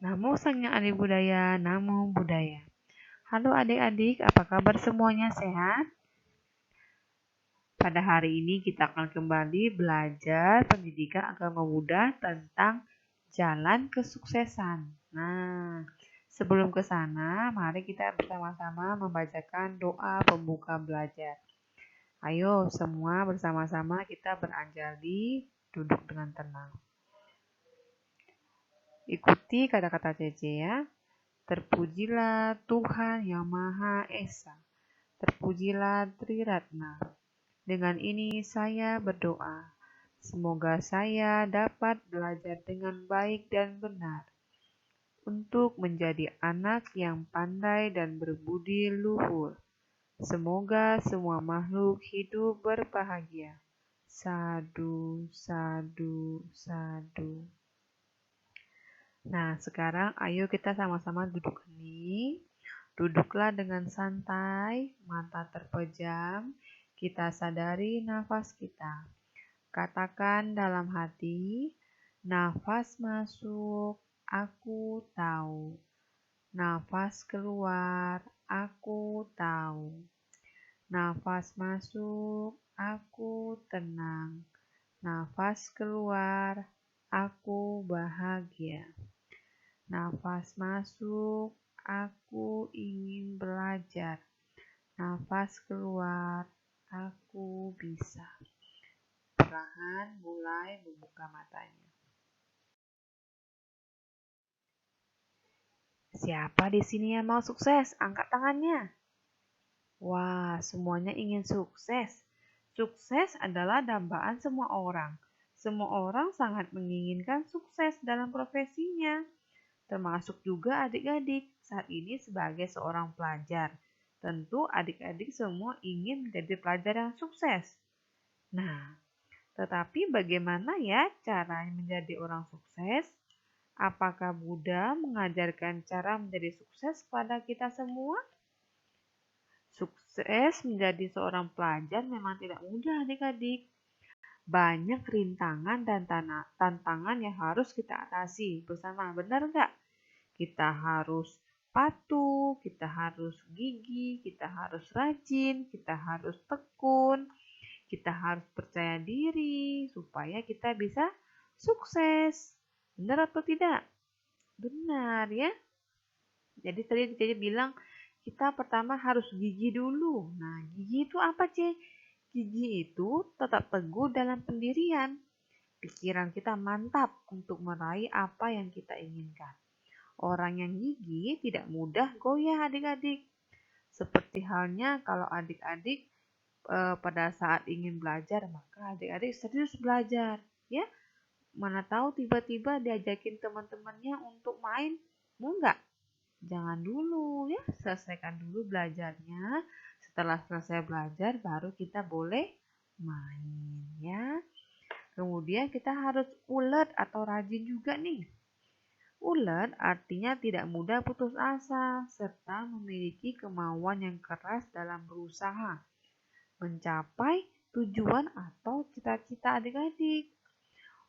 Namo Sang Hyang Adi Budaya, Namo Buddhaya. Halo adik-adik, apa kabar semuanya sehat? Pada hari ini kita akan kembali belajar pendidikan agama Buddha tentang jalan kesuksesan. Nah, sebelum ke sana, mari kita bersama-sama membacakan doa pembuka belajar. Ayo semua bersama-sama kita beranjali, duduk dengan tenang. Ikuti kata-kata Cece ya. Terpujilah Tuhan Yang Maha Esa. Terpujilah Triratna. Dengan ini saya berdoa. Semoga saya dapat belajar dengan baik dan benar untuk menjadi anak yang pandai dan berbudi luhur. Semoga semua makhluk hidup berbahagia. Sadu, sadu, sadu. Nah, sekarang ayo kita sama-sama duduk hening. Duduklah dengan santai, mata terpejam. Kita sadari nafas kita. Katakan dalam hati, nafas masuk, aku tahu. Nafas keluar, aku tahu. Nafas masuk, aku tenang. Nafas keluar, aku bahagia. Nafas masuk, aku ingin belajar. Nafas keluar, aku bisa. Perlahan mulai membuka matanya. Siapa di sini yang mau sukses? Angkat tangannya. Wah, semuanya ingin sukses. Sukses adalah dambaan semua orang. Semua orang sangat menginginkan sukses dalam profesinya. Termasuk juga adik-adik saat ini sebagai seorang pelajar. Tentu adik-adik semua ingin menjadi pelajar yang sukses. Nah, tetapi bagaimana ya cara menjadi orang sukses? Apakah Buddha mengajarkan cara menjadi sukses kepada kita semua? Sukses menjadi seorang pelajar memang tidak mudah adik-adik. Banyak rintangan dan tantangan yang harus kita atasi bersama, benar nggak? Kita harus patuh, kita harus gigih, kita harus rajin, kita harus tekun, kita harus percaya diri supaya kita bisa sukses. Benar atau tidak? Benar ya. Jadi tadi Cece bilang kita pertama harus gigih dulu. Nah, gigih itu apa, Ce? Gigih itu tetap teguh dalam pendirian. Pikiran kita mantap untuk meraih apa yang kita inginkan. Orang yang gigih tidak mudah goyah adik-adik. Seperti halnya kalau adik-adik pada saat ingin belajar, maka adik-adik serius belajar. Ya, mana tahu tiba-tiba diajakin teman-temannya untuk main, mau nggak? Jangan dulu ya, selesaikan dulu belajarnya. Setelah selesai belajar, baru kita boleh main ya. Kemudian kita harus ulet atau rajin juga nih. Ulet artinya tidak mudah putus asa, serta memiliki kemauan yang keras dalam berusaha mencapai tujuan atau cita-cita adik-adik.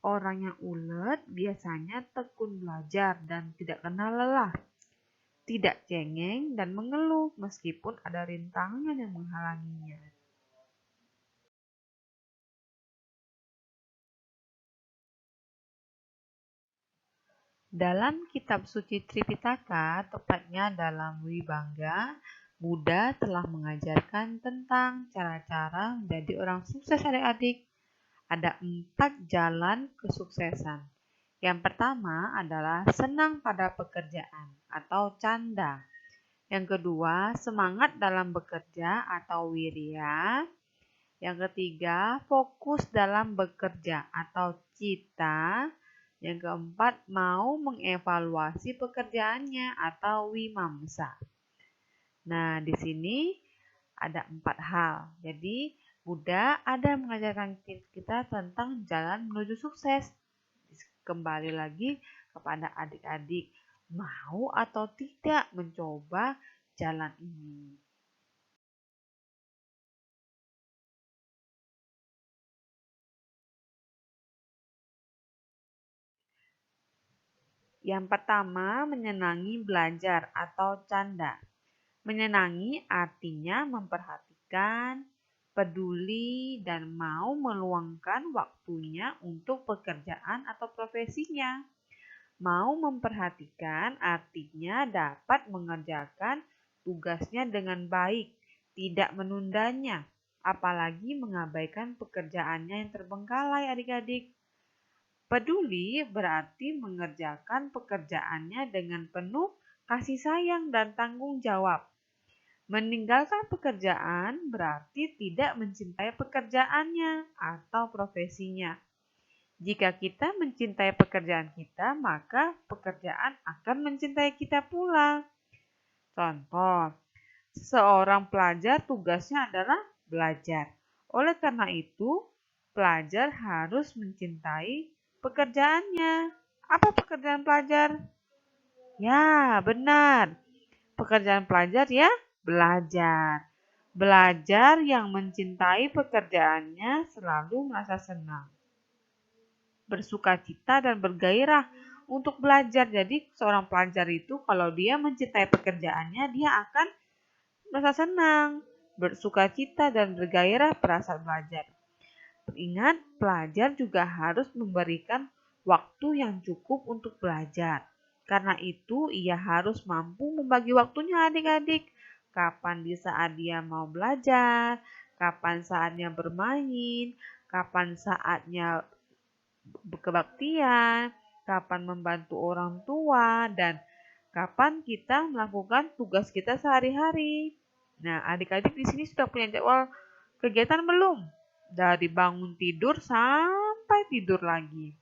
Orang yang ulet biasanya tekun belajar dan tidak kenal lelah, tidak cengeng dan mengeluh meskipun ada rintangan yang menghalanginya. Dalam kitab suci Tripitaka, tepatnya dalam Wibangga, Buddha telah mengajarkan tentang cara-cara menjadi orang sukses adik-adik. Ada 4 jalan kesuksesan. Yang pertama adalah senang pada pekerjaan atau canda. Yang kedua, semangat dalam bekerja atau wirya. Yang ketiga, fokus dalam bekerja atau cita. Yang keempat, mau mengevaluasi pekerjaannya atau wimamsa. Nah, di sini ada 4 hal. Jadi, Buddha ada mengajarkan kita tentang jalan menuju sukses. Kembali lagi kepada adik-adik, mau atau tidak mencoba jalan ini. Yang pertama, menyenangi belajar atau canda. Menyenangi artinya memperhatikan, peduli, dan mau meluangkan waktunya untuk pekerjaan atau profesinya. Mau memperhatikan artinya dapat mengerjakan tugasnya dengan baik, tidak menundanya, apalagi mengabaikan pekerjaannya yang terbengkalai adik-adik. Peduli berarti mengerjakan pekerjaannya dengan penuh kasih sayang dan tanggung jawab. Meninggalkan pekerjaan berarti tidak mencintai pekerjaannya atau profesinya. Jika kita mencintai pekerjaan kita, maka pekerjaan akan mencintai kita pula. Contoh, seorang pelajar tugasnya adalah belajar. Oleh karena itu, pelajar harus mencintai pekerjaannya. Apa pekerjaan pelajar? Ya, benar. Pekerjaan pelajar ya, belajar. Belajar yang mencintai pekerjaannya selalu merasa senang, bersukacita dan bergairah untuk belajar. Jadi seorang pelajar itu kalau dia mencintai pekerjaannya, dia akan merasa senang, bersukacita dan bergairah pada saat belajar. Ingat, pelajar juga harus memberikan waktu yang cukup untuk belajar. Karena itu, ia harus mampu membagi waktunya adik-adik. Kapan di saat dia mau belajar, kapan saatnya bermain, kapan saatnya kebaktian, kapan membantu orang tua, dan kapan kita melakukan tugas kita sehari-hari. Nah, adik-adik di sini sudah punya jadwal kegiatan belum? Dari bangun tidur sampai tidur lagi.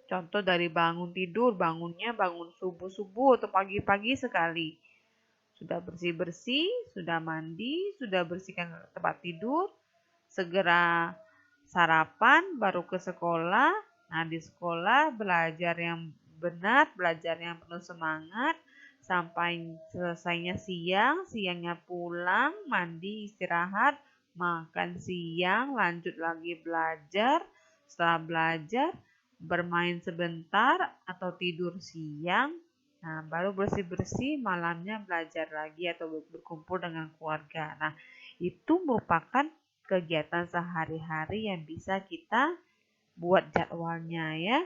Contoh dari bangun tidur, bangunnya bangun subuh-subuh atau pagi-pagi sekali. Sudah bersih-bersih, sudah mandi, sudah bersihkan tempat tidur, segera sarapan, baru ke sekolah. Nah, di sekolah belajar yang benar, belajar yang penuh semangat, sampai selesainya siang, siangnya pulang, mandi, istirahat, makan siang, lanjut lagi belajar. Setelah belajar, bermain sebentar atau tidur siang. Nah, baru bersih-bersih, malamnya belajar lagi atau berkumpul dengan keluarga. Nah, itu merupakan kegiatan sehari-hari yang bisa kita buat jadwalnya ya.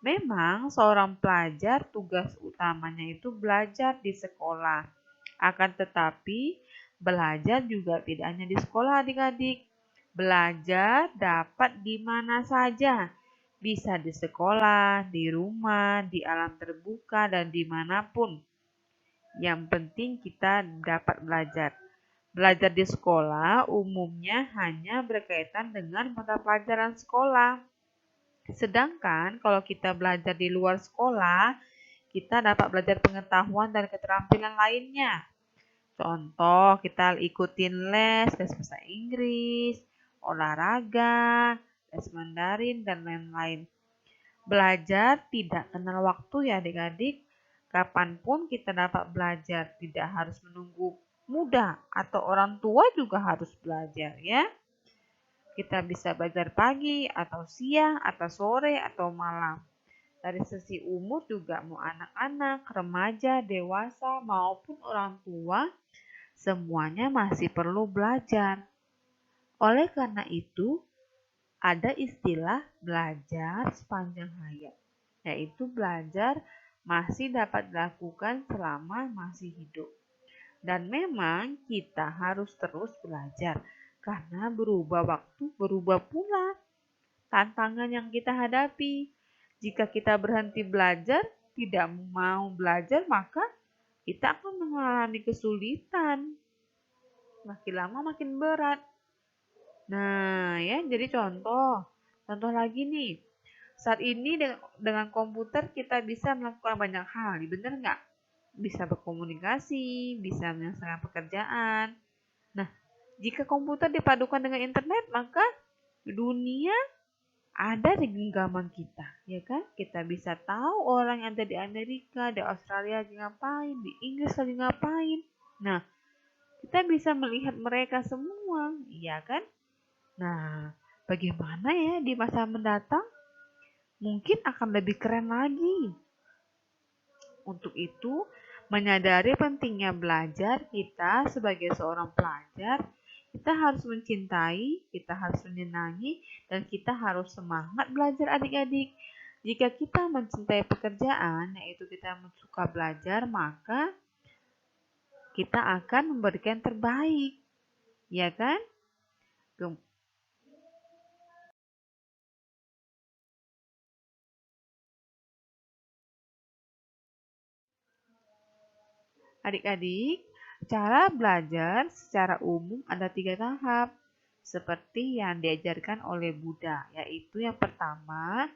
Memang seorang pelajar tugas utamanya itu belajar di sekolah. Akan tetapi belajar juga tidak hanya di sekolah adik-adik. Belajar dapat di mana saja. Bisa di sekolah, di rumah, di alam terbuka, dan dimanapun. Yang penting kita dapat belajar. Belajar di sekolah umumnya hanya berkaitan dengan mata pelajaran sekolah. Sedangkan kalau kita belajar di luar sekolah, kita dapat belajar pengetahuan dan keterampilan lainnya. Contoh, kita ikutin les bahasa Inggris, olahraga, les Mandarin, dan lain-lain. Belajar tidak kenal waktu ya adik-adik. Kapanpun kita dapat belajar, tidak harus menunggu muda atau orang tua juga harus belajar ya. Kita bisa belajar pagi atau siang atau sore atau malam. Dari sisi umur juga mau anak-anak, remaja, dewasa maupun orang tua, semuanya masih perlu belajar. Oleh karena itu, ada istilah belajar sepanjang hayat, yaitu belajar masih dapat dilakukan selama masih hidup. Dan memang kita harus terus belajar, karena berubah waktu, berubah pula tantangan yang kita hadapi. Jika kita berhenti belajar, tidak mau belajar, maka kita akan mengalami kesulitan. Makin lama makin berat. Nah, ya, jadi contoh lagi nih. Saat ini dengan komputer kita bisa melakukan banyak hal, benar nggak? Bisa berkomunikasi, bisa menyelesaikan pekerjaan. Nah, jika komputer dipadukan dengan internet, maka dunia ada di genggaman kita, ya kan? Kita bisa tahu orang yang ada di Amerika, di Australia lagi ngapain, di Inggris lagi ngapain. Nah, kita bisa melihat mereka semua, iya kan? Nah, bagaimana ya di masa mendatang? Mungkin akan lebih keren lagi. Untuk itu, menyadari pentingnya belajar, kita sebagai seorang pelajar, kita harus mencintai, kita harus menyenangi, dan kita harus semangat belajar adik-adik. Jika kita mencintai pekerjaan, yaitu kita suka belajar, maka kita akan memberikan terbaik, ya kan? Adik-adik, cara belajar secara umum ada 3 tahap, seperti yang diajarkan oleh Buddha, yaitu yang pertama,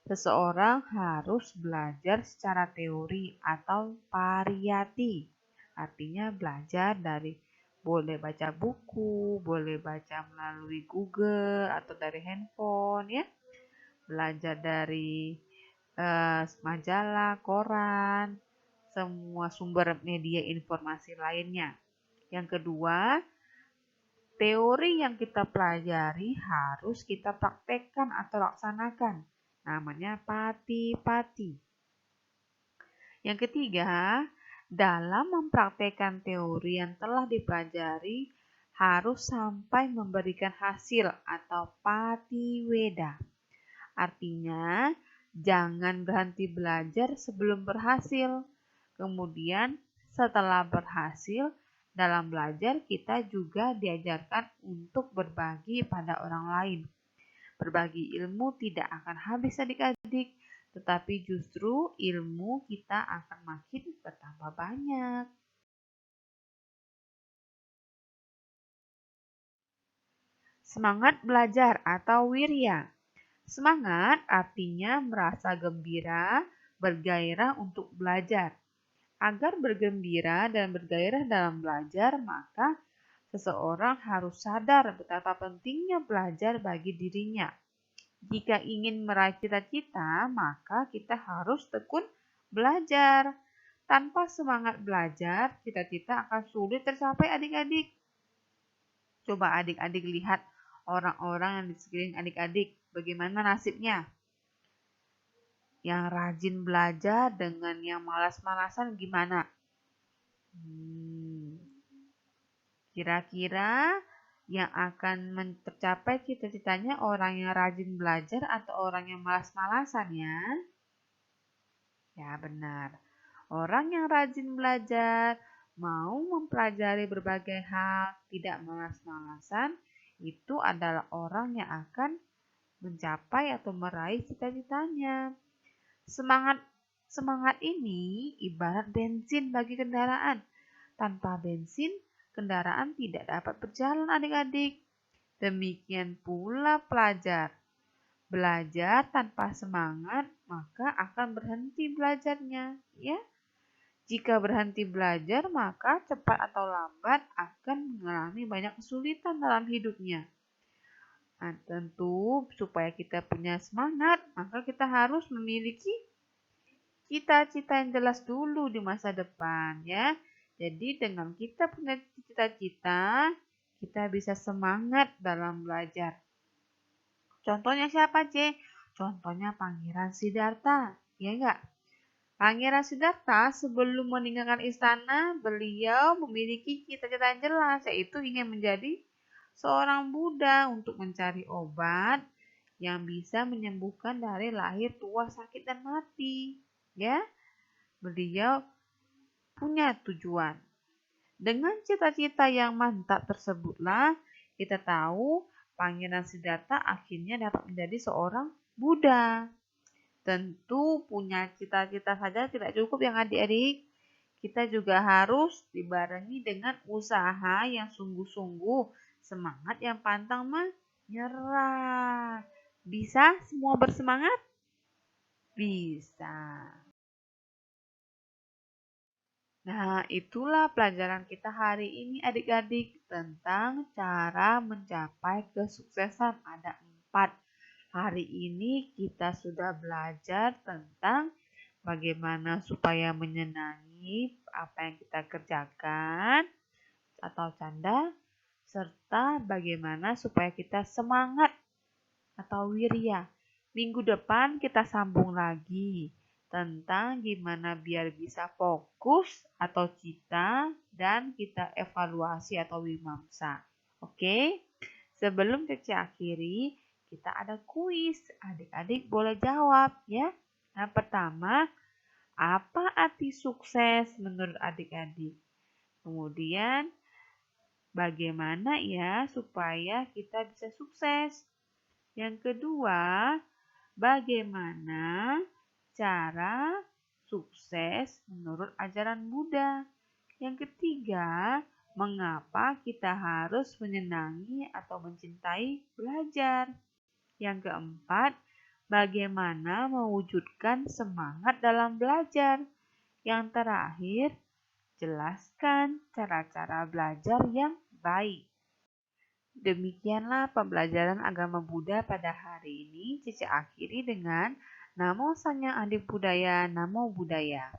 seseorang harus belajar secara teori atau pariyati. Artinya belajar dari boleh baca buku, boleh baca melalui Google atau dari handphone ya. Belajar dari majalah, koran, semua sumber media informasi lainnya. Yang kedua, teori yang kita pelajari harus kita praktekkan atau laksanakan. Namanya pati-pati. Yang ketiga, dalam mempraktekkan teori yang telah dipelajari harus sampai memberikan hasil atau patiweda. Artinya, jangan berhenti belajar sebelum berhasil. Kemudian, setelah berhasil, dalam belajar kita juga diajarkan untuk berbagi pada orang lain. Berbagi ilmu tidak akan habis adik-adik, tetapi justru ilmu kita akan makin bertambah banyak. Semangat belajar atau wirya. Semangat artinya merasa gembira, bergairah untuk belajar. Agar bergembira dan bergairah dalam belajar, maka seseorang harus sadar betapa pentingnya belajar bagi dirinya. Jika ingin meraih cita-cita, maka kita harus tekun belajar. Tanpa semangat belajar, cita-cita akan sulit tercapai adik-adik. Coba adik-adik lihat orang-orang yang di sekeliling adik-adik, bagaimana nasibnya? Yang rajin belajar dengan yang malas-malasan gimana? Kira-kira yang akan tercapai cita-citanya orang yang rajin belajar atau orang yang malas-malasan ya? Ya benar. Orang yang rajin belajar, mau mempelajari berbagai hal, tidak malas-malasan, itu adalah orang yang akan mencapai atau meraih cita-citanya. Semangat ini ibarat bensin bagi kendaraan. Tanpa bensin, kendaraan tidak dapat berjalan adik-adik. Demikian pula pelajar. Belajar tanpa semangat, maka akan berhenti belajarnya, ya. Jika berhenti belajar, maka cepat atau lambat akan mengalami banyak kesulitan dalam hidupnya. Nah, tentu supaya kita punya semangat, maka kita harus memiliki cita-cita yang jelas dulu di masa depan ya. Jadi dengan kita punya cita-cita, kita bisa semangat dalam belajar. Contohnya siapa, C? Contohnya Pangeran Siddhartha, ya enggak? Pangeran Siddhartha sebelum meninggalkan istana, beliau memiliki cita-cita yang jelas, yaitu ingin menjadi seorang Buddha untuk mencari obat yang bisa menyembuhkan dari lahir, tua, sakit, dan mati. Ya, beliau punya tujuan. Dengan cita-cita yang mantap tersebutlah kita tahu Pangeran Siddhartha akhirnya dapat menjadi seorang Buddha. Tentu punya cita-cita saja tidak cukup yang adik-adik. Kita juga harus dibarengi dengan usaha yang sungguh-sungguh, semangat yang pantang menyerah. Bisa semua bersemangat? Bisa. Nah, itulah pelajaran kita hari ini adik-adik tentang cara mencapai kesuksesan. Ada 4. Hari ini kita sudah belajar tentang bagaimana supaya menyenangi apa yang kita kerjakan atau canda, serta bagaimana supaya kita semangat atau wirya. Minggu depan kita sambung lagi tentang gimana biar bisa fokus atau cita dan kita evaluasi atau wimamsa. Oke, sebelum Cece akhiri, kita ada kuis. Adik-adik boleh jawab ya. Yang pertama, apa arti sukses menurut adik-adik? Kemudian, bagaimana ya supaya kita bisa sukses? Yang kedua, bagaimana cara sukses menurut ajaran Buddha? Yang ketiga, mengapa kita harus menyenangi atau mencintai belajar? Yang keempat, bagaimana mewujudkan semangat dalam belajar? Yang terakhir, jelaskan cara-cara belajar yang baik. Demikianlah pembelajaran agama Buddha pada hari ini. Cici akhiri dengan Namo Sanya Adi Budaya, Namo Buddhaya.